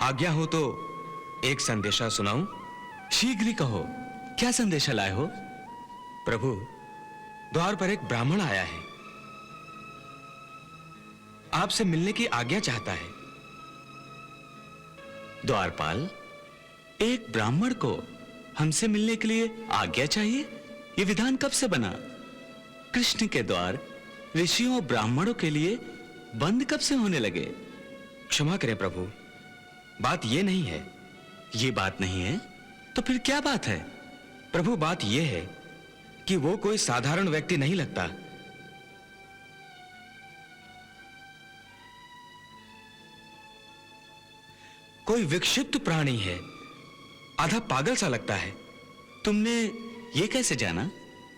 आज्ञा हो तो एक संदेशा सुनाऊं? शीघ्र ही कहो, क्या संदेशा लाए हो? प्रभु, द्वार पर एक ब्राह्मण आया है, आपसे मिलने की आज्ञा चाहता है। द्वारपाल, एक ब्राह्मण को हमसे मिलने के लिए आज्ञा चाहिए? यह विधान कब से बना? कृष्ण के द्वार ऋषियों और ब्राह्मणों के लिए बंद कब से होने लगे? क्षमा करें प्रभु, बात यह नहीं है। ये बात नहीं है तो फिर क्या बात है? प्रभु, बात यह है कि वो कोई साधारण व्यक्ति नहीं लगता। कोई विक्षिप्त प्राणी है, आधा पागल सा लगता है। तुमने ये कैसे जाना?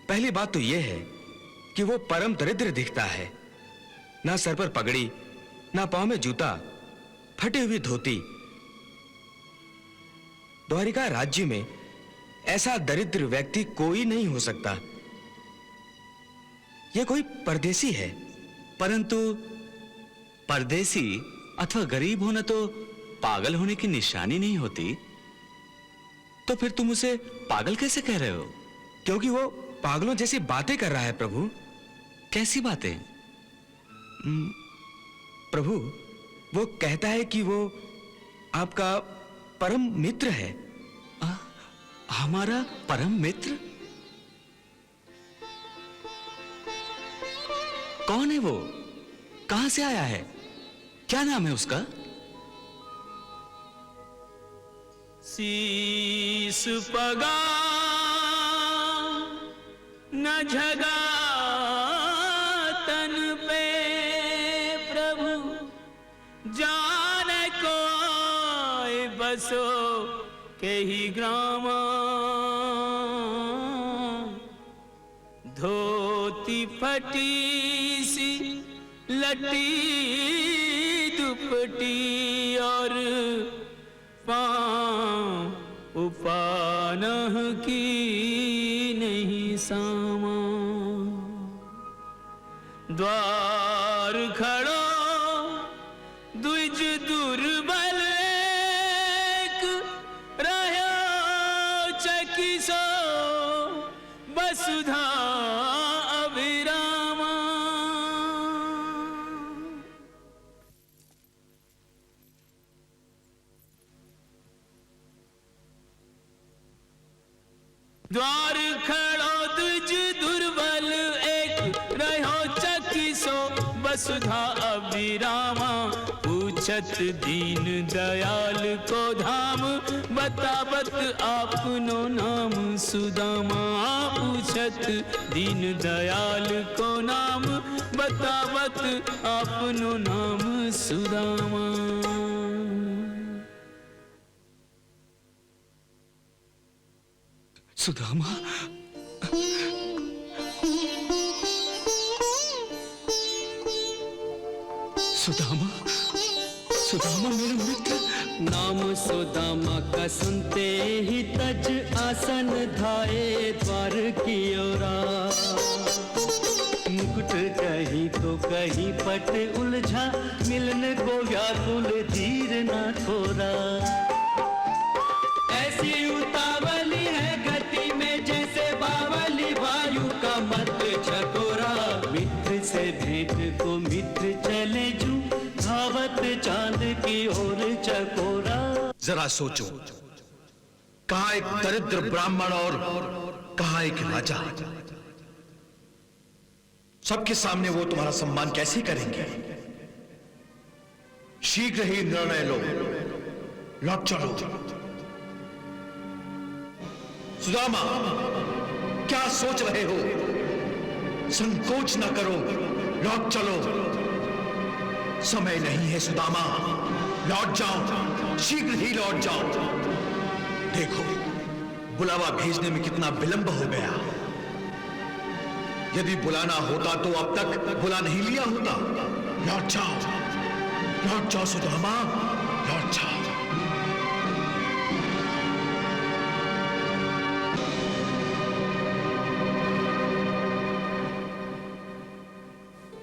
पहली बात तो यह है कि वो परम दरिद्र दिखता है। ना सर पर पगड़ी, ना पांव में जूता, फटी हुई धोती। द्वारिका राज्य में ऐसा दरिद्र व्यक्ति कोई नहीं हो सकता। यह कोई परदेसी है। परंतु परदेसी अथवा गरीब होना तो पागल होने की निशानी नहीं होती। तो फिर तुम उसे पागल कैसे कह रहे हो? क्योंकि वो पागलों जैसी बातें कर रहा है प्रभु। कैसी बातें? प्रभु, वो कहता है कि वो आपका परम मित्र है। हमारा परम मित्र? कौन है वो? कहां से आया है? क्या नाम है उसका? शीस पगा न झगा तन पे प्रभु, जाने कोई बसो के ही ग्रामा। धोती फटी सी लटी दुपटी और पांव उपानह की नहीं सामा। द्वार खड़ो द्विज दुर्बल एक, रह्यो चकिसो वसुधा अभिरामा। द्वार खड़ो द्विज दुर्बल एक, रह्यो चकिसो वसुधा अभिरामा। पूछत दीन दयाल को धाम, बतावत आपनो नाम सुदामा। पूछत दीन दयाल को नाम, बतावत आपनो नाम सुदामा। सुदामा? सुदामा? सुदामा मेरा मित्र? नाम सुदामा का सुनते ही तज आसन धाये द्वार की ओरा। मुकुट कहीं तो कहीं पट उलझा, मिलन को व्याकुल धीर न थोरा। ऐसी उतावली है गति में जैसे बावली वायु का मत छकोरा। मित्र से भेंट को मित्र चले जू, धावत चांद की ओर चकोरा। जरा सोचो, कहां एक दरिद्र ब्राह्मण और कहां एक राजा। सबके सामने वो तुम्हारा सम्मान कैसे करेंगे? शीघ्र ही निर्णय लो, लौट चलो। सुदामा, क्या सोच रहे हो? संकोच न करो, लौट चलो। समय नहीं है सुदामा, लौट जाओ, शीघ्र ही लौट जाओ। देखो, बुलावा भेजने में कितना विलंब हो गया। यदि बुलाना होता तो अब तक बुला नहीं लिया होता। लौट जाओ सुदामा, लौट जाओ।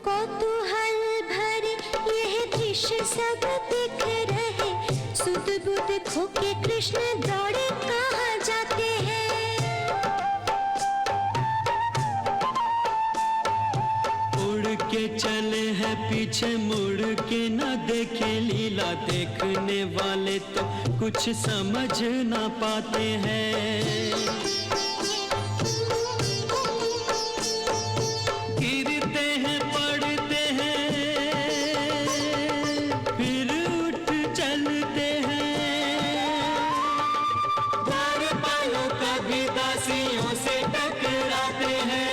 कौतूहल भरे यह दृश्य सब दिख रहे, सुध खो के कृष्ण दौड़े कहाँ जाते हैं। उड़ के चले हैं पीछे मुड़ के न देखे लीला, देखने वाले तो कुछ समझ ना पाते हैं। गिरते हैं पड़ते हैं फिर उठ चलते हैं, बार पालों कभी दासियों से टकराते हैं।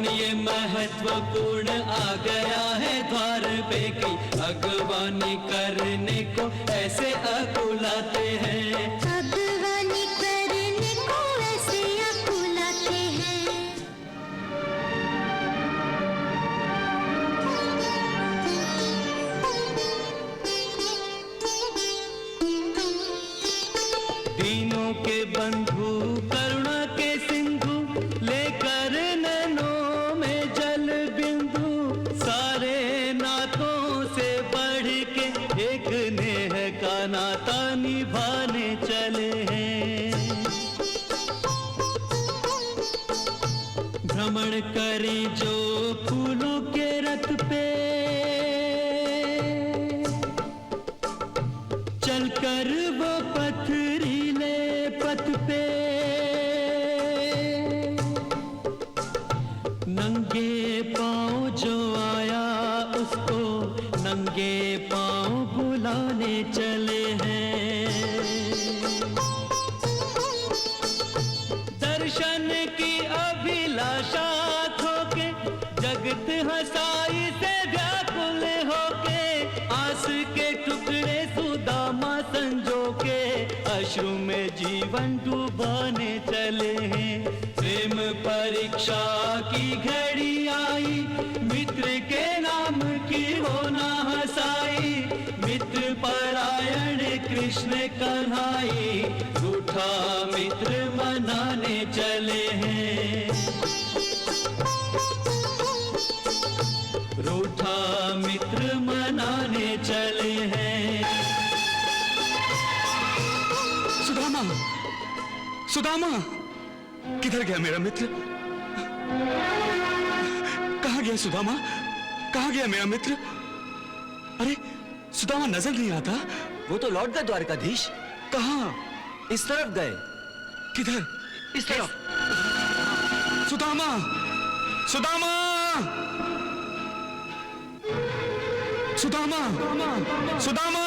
ये महत्वपूर्ण आ गया है द्वार पे की, अगवानी करने को ऐसे अकुलाते हैं। अगवानी करने को ऐसे अकुलाते हैं। दीनों के बंधु करुणा के सिंधु, लेकर नैनों में जल बिंदु, सारे नातों से बढ़ के एक नेह का नाता निभाने चले हैं। भ्रमण करें जो फूलों के रथ पे, चलकर वो पथरीले पथ पे, नंगे पाँव जो आया उसको नंगे पाँव बुलाने चले हैं। दर्शन की अभिलाषा खो के जगत हंसाई से व्याकुल होके, आस के टुकड़े सुदामा संजो के अश्रु में जीवन डुबाने चले हैं। प्रेम परीक्षा की घड़ी आई, मित्र के नाम की होना हंसाई, मित्र परायण कृष्ण कन्हाई, रूठा मित्र मनाने चले हैं। रूठा मित्र मनाने चले हैं। सुदामा, सुदामा, किधर गया मेरा मित्र? कहाँ गया सुदामा? कहाँ गया मेरा मित्र? अरे सुदामा नजर नहीं आता। वो तो लौट गए द्वारकाधीश। कहाँ? इस तरफ गए। किधर? इस तरफ। सुदामा, सुदामा, सुदामा, सुदामा।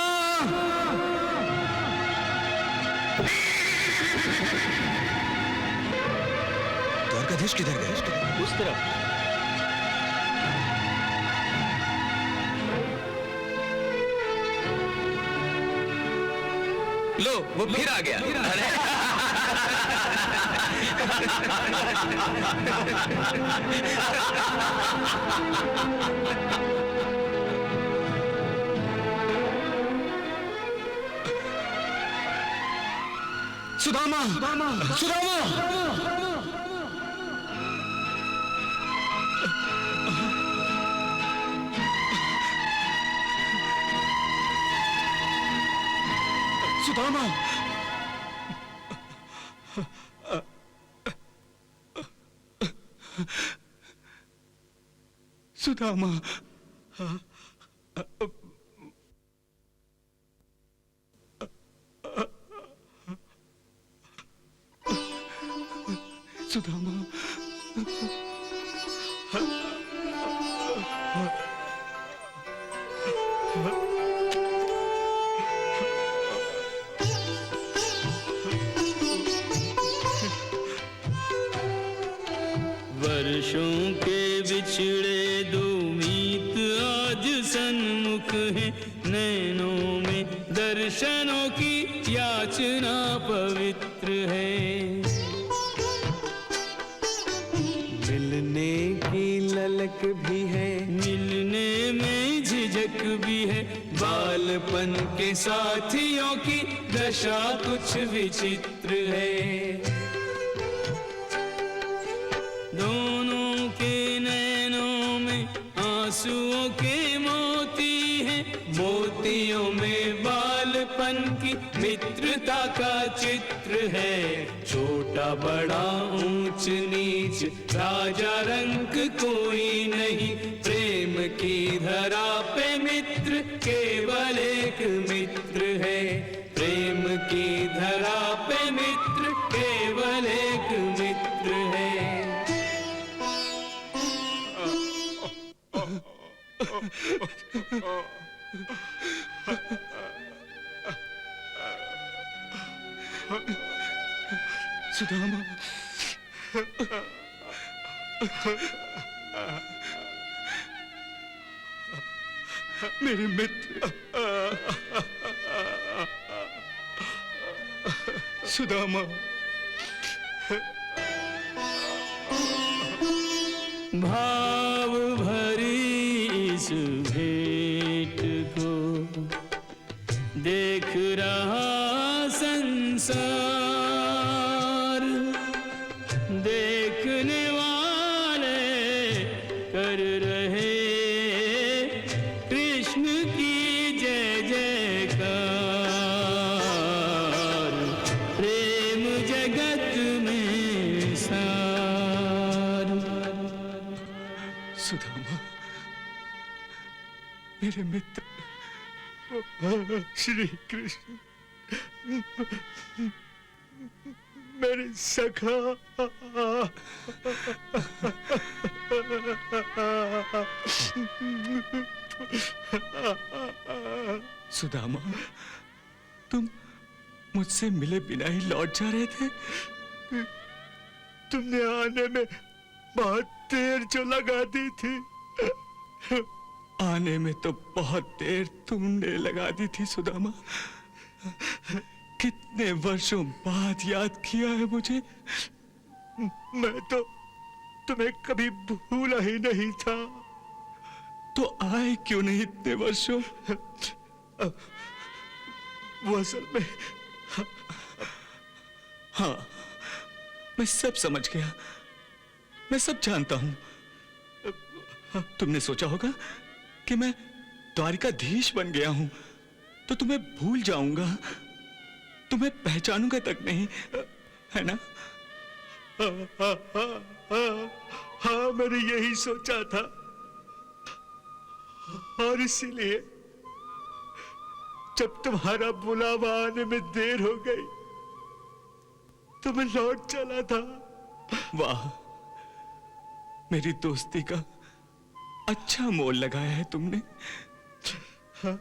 द्वारकाधीश किधर गए? उस तरफ। लो वो फिर आ गया। सुदामा, सुदामा, सुदामा। सुदामा, सुदामा, सुदामा, वर्षों के बिछड़े दो मीत आज सन्मुख है, नैनों में दर्शनों की याचना पवित्र है। मिलने की ललक भी है, मिलने में झिझक भी है, बालपन के साथियों की दशा कुछ विचित्र है। दोनों के नैनों में आंसुओं मोतियों के मोती हैं, मोतियों में बालपन की मित्रता का चित्र है। छोटा बड़ा ऊंच नीच राजा रंग कोई नहीं, प्रेम की धरा पे मित्र केवल एक मित्र है। प्रेम की धरा पे मित्र केवल एक मित्र है। सुदामा, मेरे मित्र सुदामा, भाव भरी इस भेंट को देख रहा संसार, देखने वाले कर रहे कृष्ण की जय जयकार। प्रेम जगत में सार। सुदामा, मेरे मित्र श्री कृष्ण, मेरे सखा, सुदामा, तुम मुझसे मिले बिना ही लौट जा रहे थे। तुमने आने में बहुत देर जो लगा दी थी। आने में तो बहुत देर तुमने लगा दी थी सुदामा। कितने वर्षों बाद याद किया है मुझे। मैं तो तुम्हें कभी भूला ही नहीं था। तो आए क्यों नहीं इतने वर्षों? वो असल में, हाँ, मैं सब समझ गया, मैं सब जानता हूं। तुमने सोचा होगा कि मैं द्वारिकाधीश बन गया हूं तो तुम्हें भूल जाऊंगा, तुम्हें पहचानूंगा तक नहीं, है ना? हाँ, मैंने यही सोचा था और इसीलिए जब तुम्हारा बुलावा आने में देर हो गई तो मैं लौट चला था। वाह, मेरी दोस्ती का अच्छा मोल लगाया है तुमने। हाँ।